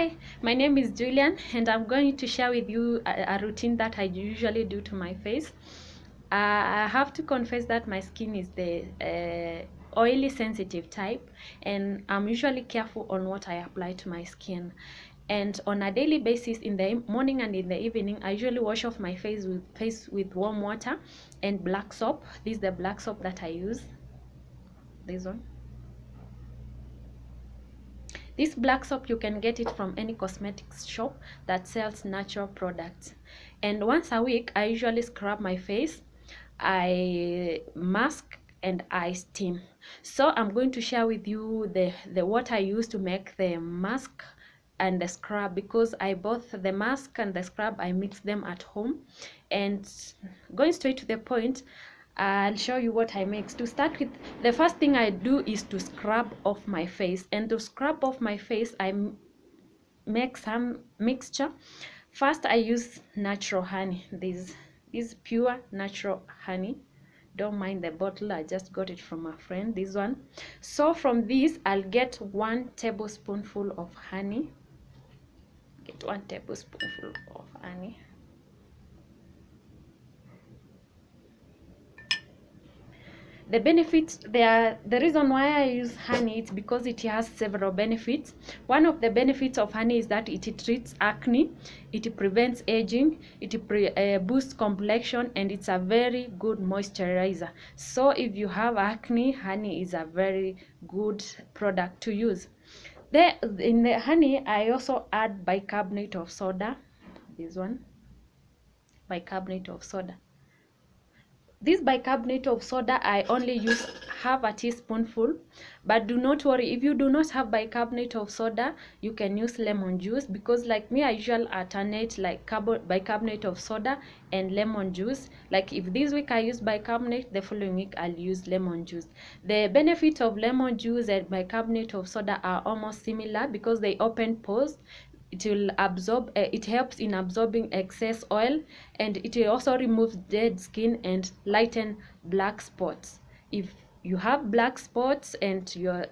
Hi, my name is Julian and I'm going to share with you a routine that I usually do to my face. I have to confess that my skin is the oily sensitive type, and I'm usually careful on what I apply to my skin. And on a daily basis, in the morning and in the evening, I usually wash off my face with warm water and black soap. This is the black soap that I use, this one. This black soap, you can get it from any cosmetics shop that sells natural products. And once a week, I usually scrub my face, I mask, and I steam. So I'm going to share with you the what I use to make the mask and the scrub, because I both the mask and the scrub, I mix them at home. And going straight to the point, I'll show you what I mix. To start with, the first thing I do is to scrub off my face. And to scrub off my face, I make some mixture. First, I use natural honey. This is pure natural honey. Don't mind the bottle, I just got it from a friend, this one. So from this, I'll get 1 tablespoonful of honey. Get 1 tablespoonful of honey. The benefits, the reason why I use honey is because it has several benefits. One of the benefits of honey is that it treats acne, it prevents aging, it boosts complexion, and it's a very good moisturizer. So if you have acne, honey is a very good product to use. In the honey, I also add bicarbonate of soda, this one, bicarbonate of soda. This bicarbonate of soda, I only use half a teaspoonful, but do not worry, if you do not have bicarbonate of soda, you can use lemon juice, because like me, I usually alternate like bicarbonate of soda and lemon juice. Like if this week I use bicarbonate, the following week I'll use lemon juice. The benefit of lemon juice and bicarbonate of soda are almost similar, because they open pores. It will absorb, it helps in absorbing excess oil, and it will also remove dead skin and lighten black spots. If you have black spots and your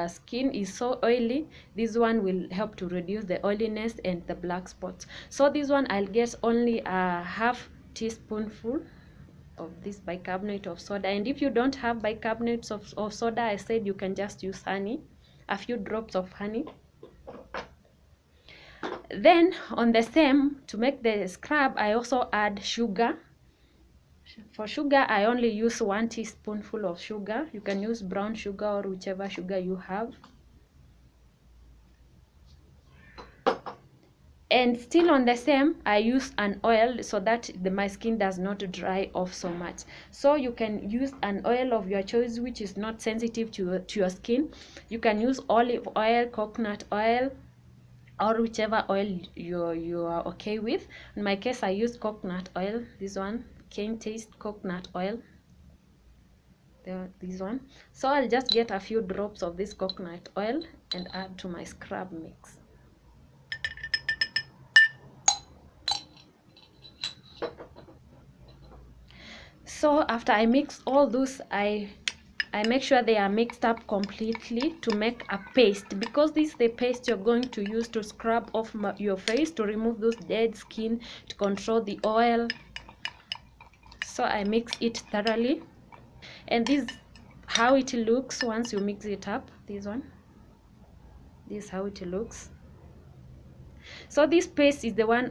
skin is so oily, this one will help to reduce the oiliness and the black spots. So this one, I'll get only a half teaspoonful of this bicarbonate of soda. And if you don't have bicarbonate of soda, I said you can just use honey, a few drops of honey. Then on the same, to make the scrub, I also add sugar. For sugar, I only use 1 teaspoonful of sugar. You can use brown sugar or whichever sugar you have. And still on the same, I use an oil so that my skin does not dry off so much. So you can use an oil of your choice which is not sensitive to your skin. You can use olive oil, coconut oil, or whichever oil you are okay with. In my case, I use coconut oil, this one, cane taste coconut oil, this one. So I'll just get a few drops of this coconut oil and add to my scrub mix. So after I mix all those, I make sure they are mixed up completely to make a paste, because this is the paste you're going to use to scrub off your face, to remove those dead skin, to control the oil. So I mix it thoroughly, and this is how it looks once you mix it up. This one, this is how it looks. So this paste is the one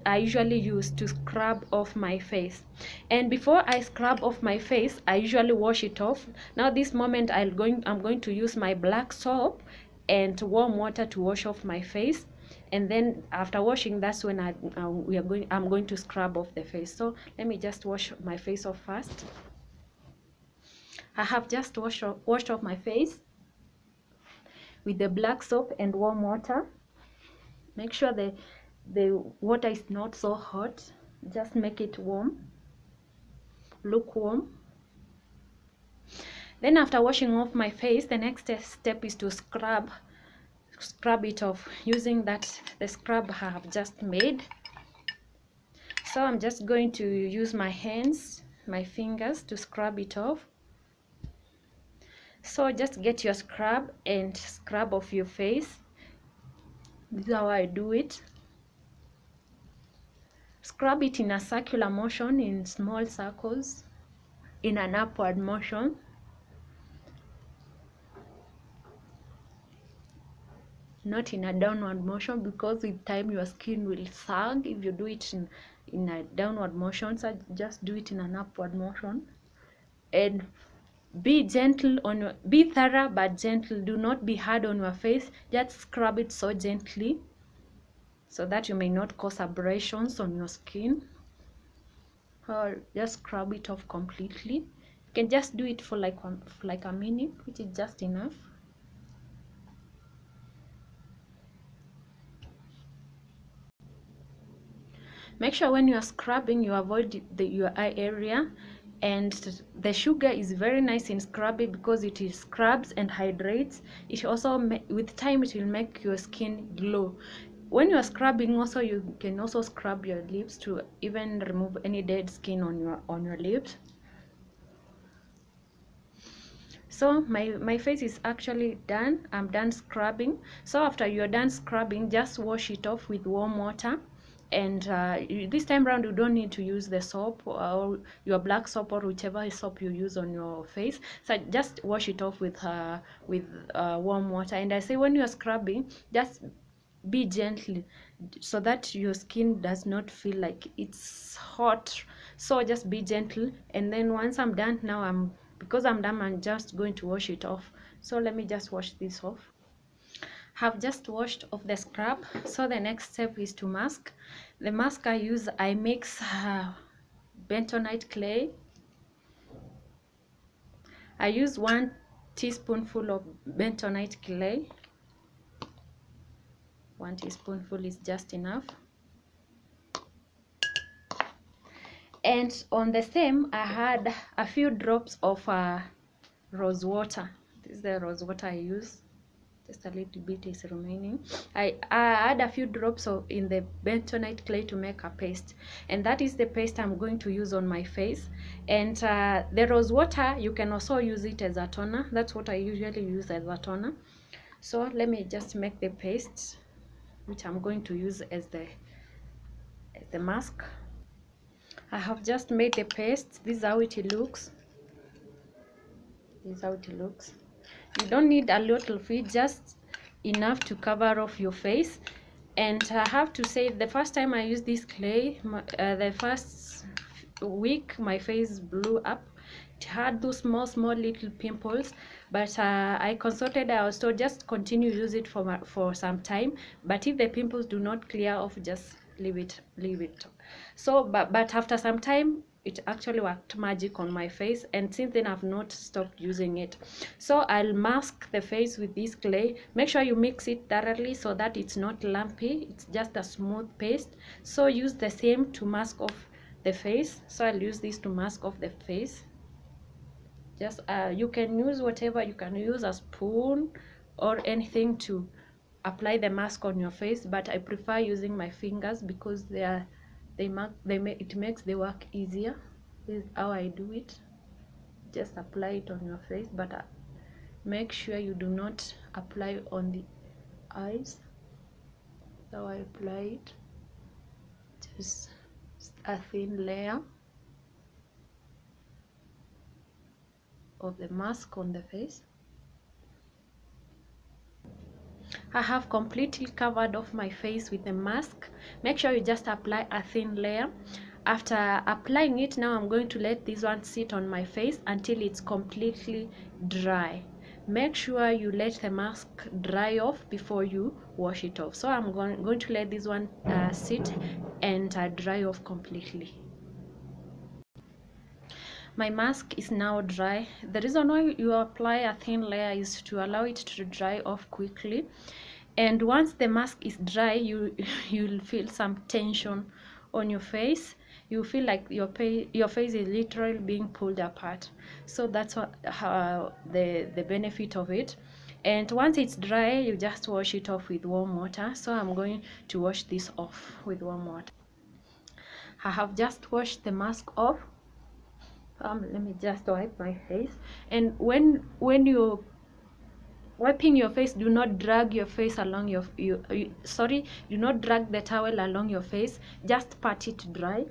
I usually use to scrub off my face. And before I scrub off my face, I usually wash it off. Now this moment I'm going to use my black soap and warm water to wash off my face. And then after washing, that's when I'm going to scrub off the face. So let me just wash my face off first. I have just washed off my face with the black soap and warm water. Make sure the water is not so hot, just make it warm, lukewarm. Then after washing off my face, the next step is to scrub it off using the scrub I have just made. So I'm just going to use my hands, my fingers, to scrub it off. So just get your scrub and scrub off your face. This is how I do it. Scrub it in a circular motion, in small circles, in an upward motion. Not in a downward motion, because with time your skin will sag if you do it in a downward motion. So just do it in an upward motion. And be gentle on your, be thorough but gentle. Do not be hard on your face. Just scrub it so gently so that you may not cause abrasions on your skin. Or just scrub it off completely. You can just do it for like a minute, which is just enough. Make sure when you are scrubbing you avoid your eye area, and the sugar is very nice in scrubbing because it scrubs and hydrates. It also, with time, it will make your skin glow. When you are scrubbing also, you can also scrub your lips to even remove any dead skin on your lips. So my face is actually done. I'm done scrubbing. So after you're done scrubbing, just wash it off with warm water. And this time around you don't need to use the soap or your black soap or whichever soap you use on your face. So just wash it off with warm water. And I say when you're scrubbing, just be gentle so that your skin does not feel like it's hot. So just be gentle. And then once I'm done, now because I'm done, I'm just going to wash it off. So let me just wash this off. Have just washed off the scrub. So the next step is to mask. The mask I mix bentonite clay. I use 1 teaspoonful of bentonite clay. 1 teaspoonful is just enough. And on the same, I had a few drops of rose water. This is the rose water I use. Just a little bit is remaining. I add a few drops in the bentonite clay to make a paste, and that is the paste I'm going to use on my face. And the rose water, you can also use it as a toner. That's what I usually use as a toner. So let me just make the paste, which I'm going to use as the mask. I have just made the paste. This is how it looks. This is how it looks. You don't need a lot of it, just enough to cover off your face. And I have to say, the first time I used this clay, the first week my face blew up. It had those small little pimples, but I consulted, I was told just continue to use it for some time, but if the pimples do not clear off, just leave it. So but after some time it actually worked magic on my face, and since then I've not stopped using it. So I'll mask the face with this clay. Make sure you mix it thoroughly so that it's not lumpy, it's just a smooth paste. So use the same to mask off the face. So I'll use this to mask off the face. Just you can use whatever, you can use a spoon or anything to apply the mask on your face, but I prefer using my fingers because it makes the work easier. This is how I do it. Just apply it on your face, but make sure you do not apply on the eyes. So I apply it, just a thin layer of the mask on the face. I have completely covered off my face with the mask. Make sure you just apply a thin layer. After applying it, now I'm going to let this one sit on my face until it's completely dry. Make sure you let the mask dry off before you wash it off. So I'm going to let this one sit and dry off completely. My mask is now dry. The reason why you apply a thin layer is to allow it to dry off quickly. And once the mask is dry, you'll feel some tension on your face. You feel like your face is literally being pulled apart. So that's the benefit of it. And once it's dry, you just wash it off with warm water. So I'm going to wash this off with warm water. I have just washed the mask off. Let me just wipe my face. And when you wiping your face, do not drag your face along do not drag the towel along your face. Just pat it dry.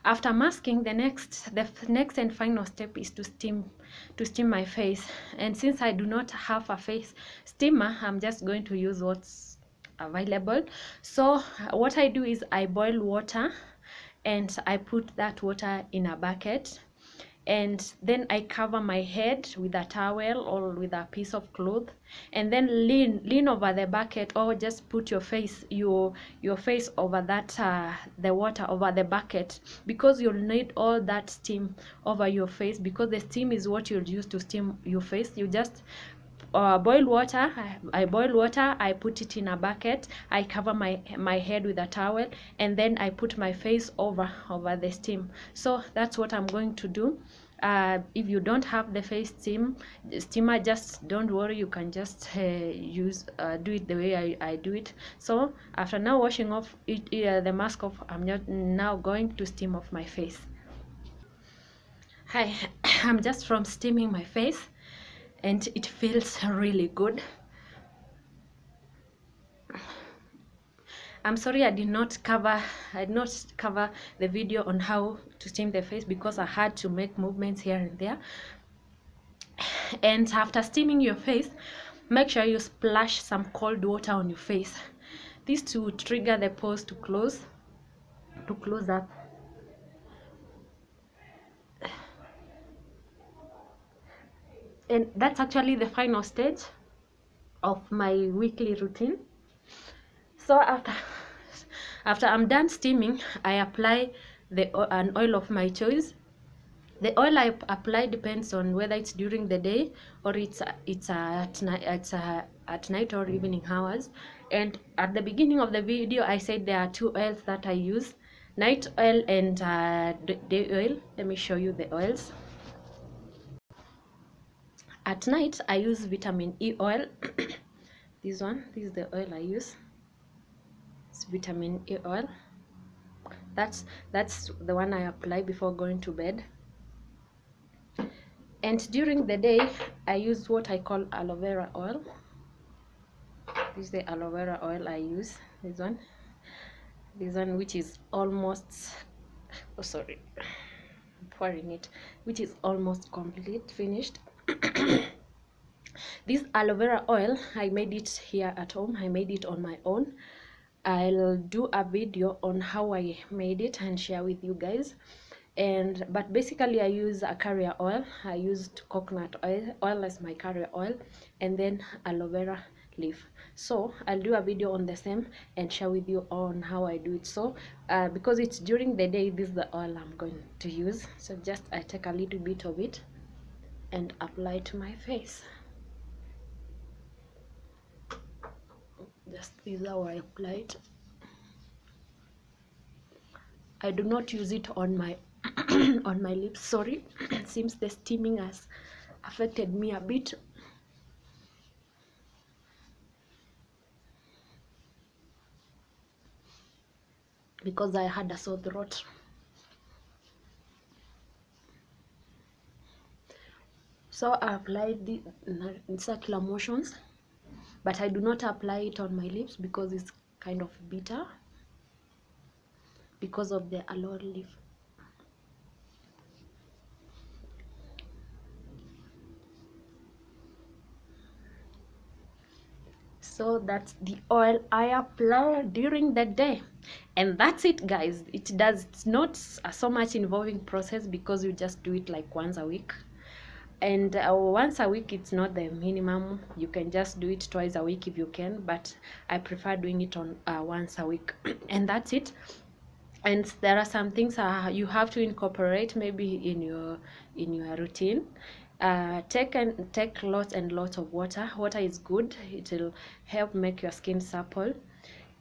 After masking, the next and final step is to steam my face. And since I do not have a face steamer, I'm just going to use what's available. So what I do is I boil water and I put that water in a bucket, and then I cover my head with a towel or with a piece of cloth, and then lean over the bucket, or just put your face over that the water over the bucket, because you'll need all that steam over your face, because the steam is what you'll use to steam your face. You just boil water. I boil water, I put it in a bucket, I cover my head with a towel, and then I put my face over the steam. So that's what I'm going to do. If you don't have the face steamer, just don't worry, you can just do it the way I do it. So after now washing off the mask off, I'm now going to steam off my face. Hi, I'm just from steaming my face, and it feels really good. I'm sorry I did not cover the video on how to steam the face, because I had to make movements here and there. And after steaming your face, make sure you splash some cold water on your face. This to trigger the pores to close up. And that's actually the final stage of my weekly routine. So after I'm done steaming, I apply an oil of my choice. The oil I apply depends on whether it's during the day or it's at night or evening hours. And at the beginning of the video, I said there are two oils that I use: night oil and day oil. Let me show you the oils. At night, I use vitamin E oil. This is the oil I use. It's vitamin E oil. That's the one I apply before going to bed. And during the day, I use what I call aloe vera oil. This is the aloe vera oil I use. This one, which is almost, oh sorry, I'm pouring it, which is almost complete, finished. This aloe vera oil, I made it here at home. I made it on my own. I'll do a video on how I made it and share with you guys. But basically I use a carrier oil. I used coconut oil as my carrier oil, and then aloe vera leaf. So I'll do a video on the same and share with you on how I do it. So because it's during the day, this is the oil I'm going to use. So just I take a little bit of it and apply to my face. Just this is how I apply it. I do not use it on my on my lips. Sorry, it seems the steaming has affected me a bit. Because I had a sore throat. So I applied the in circular motions, but I do not apply it on my lips because it's kind of bitter because of the aloe leaf. So that's the oil I apply during the day, and that's it, guys. It's not so much involving process because you just do it like once a week. And once a week, it's not the minimum. You can just do it twice a week if you can, but I prefer doing it on once a week. And that's it. And there are some things you have to incorporate maybe in your routine. Take lots and lots of water. Water is good. It will help make your skin supple.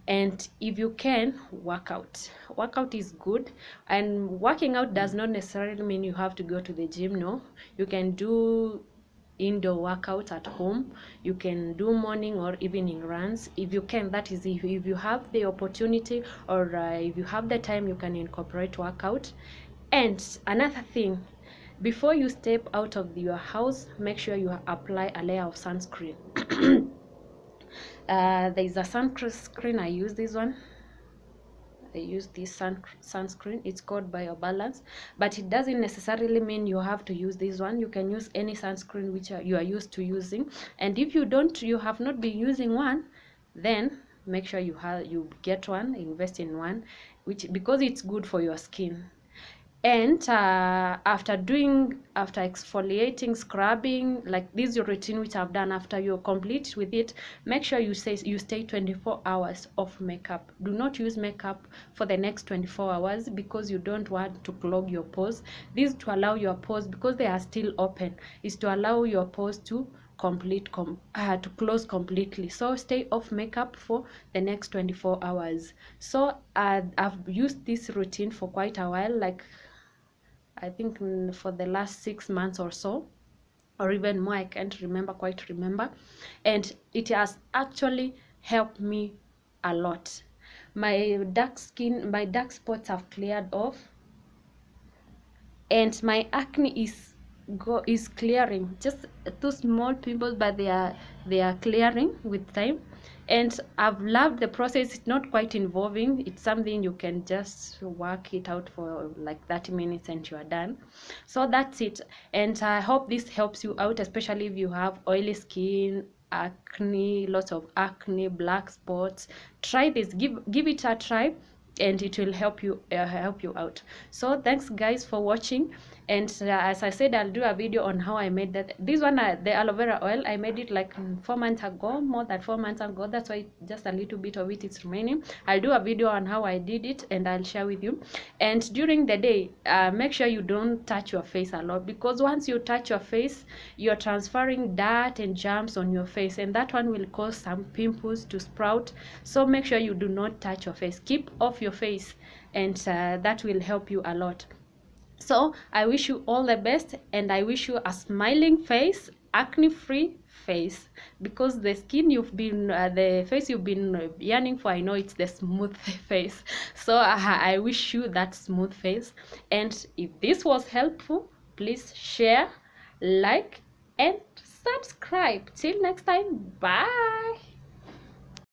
And if you can, work out. Workout is good, and working out does not necessarily mean you have to go to the gym. No, you can do indoor workout at home. You can do morning or evening runs if you can. That is, if you have the opportunity, or if you have the time, you can incorporate workout. And another thing, Before you step out of your house, make sure you apply a layer of sunscreen. There is a sunscreen. I use this one. I use this sunscreen. It's called BioBalance, but it doesn't necessarily mean you have to use this one. You can use any sunscreen which you are used to using, and if you have not been using one, then make sure you get one, invest in one, because it's good for your skin. And after exfoliating, scrubbing, like this routine which I've done, after you're complete with it, make sure you stay 24 hours off makeup. Do not use makeup for the next 24 hours because you don't want to clog your pores. This to allow your pores, because they are still open, is to allow your pores to close completely. So stay off makeup for the next 24 hours. So I've used this routine for quite a while, like I think for the last 6 months or so, or even more. I can't quite remember, and it has actually helped me a lot. My dark spots have cleared off, and my acne is clearing. Just 2 small pimples, but they are clearing with time, and I've loved the process. It's not quite involving. It's something you can just work it out for like 30 minutes and you are done. So that's it, and I hope this helps you out, especially if you have oily skin, acne, lots of acne, black spots. Try this, give it a try, and it will help you out. So thanks guys for watching, and as I said, I'll do a video on how I made this one, the aloe vera oil. I made it like 4 months ago, more than 4 months ago. That's why just a little bit of it is remaining. I'll do a video on how I did it and I'll share with you. And during the day, make sure you don't touch your face a lot, because once you touch your face, you're transferring dirt and germs on your face, and that one will cause some pimples to sprout. So make sure you do not touch your face. Keep off your face, and that will help you a lot. So I wish you all the best, and I wish you a smiling face, acne-free face, because the skin you've been the face you've been yearning for, I know it's the smooth face. So I wish you that smooth face. And if this was helpful, please share, like, and subscribe. Till next time, bye.